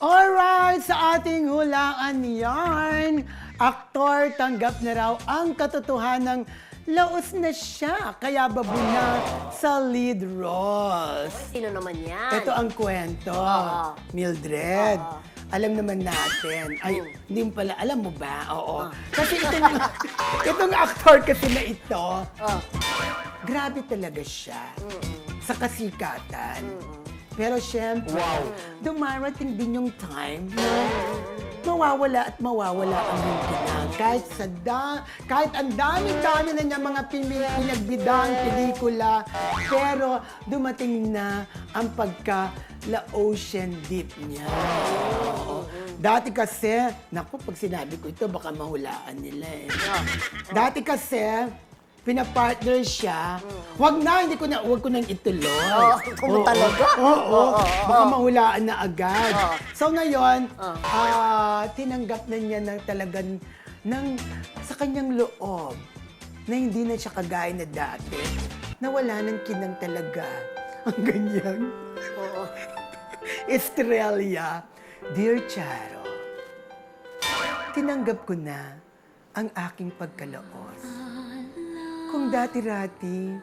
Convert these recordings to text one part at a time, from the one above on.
Alright, sa ating hulaan yarn, aktor tanggap na raw ang katotohanang laos na siya, kaya babuna sa lead roles. Sino naman yan? Ito ang kwento, Oo. Mildred. Oo. Alam naman natin. Ay, hindi mo pala, alam mo ba? Oo. Kasi itong aktor kasi na ito, grabe talaga siya sa kasikatan. Pero syempre, dumarating din yung time na mawawala at mawawala ang iyong kinang. Kahit ang dami-dami na niya mga pinagbidang pelikula, pero dumating na ang pagka-la-ocean deep niya. Oo. Dati kasi, naku, pag sinabi ko ito, baka mahulaan nila eh. Dati kasi, pinapartner siya, wag ko nang ituloy. Kung talaga? Oo, baka mahulaan na agad. So ngayon, tinanggap na niya ng talagang sa kanyang loob na hindi na siya kagaya na dati, na wala nang kinang talaga ang ganyan. Estrella, Dear Charo, tinanggap ko na ang aking pagkalaos. Kung dati-rati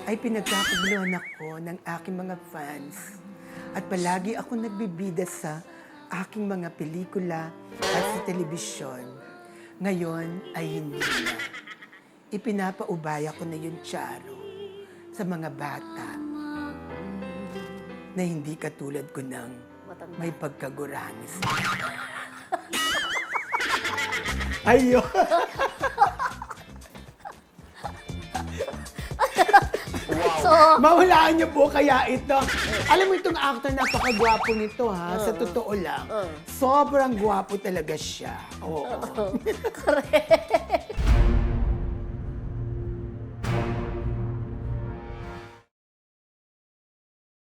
ay pinagkakaguluhan ako ng aking mga fans at palagi ako nagbibida sa aking mga pelikula at sa telebisyon, ngayon ay hindi na. Ipinapaubaya ko na yung Charo sa mga bata na hindi katulad ko ng may pagkaguranis. Ayun! So, Mahulaan niyo po kaya ito. Alam mo itong actor, napakagwapo nito ha, sa totoo lang. Sobrang gwapo talaga siya. Oo. correct.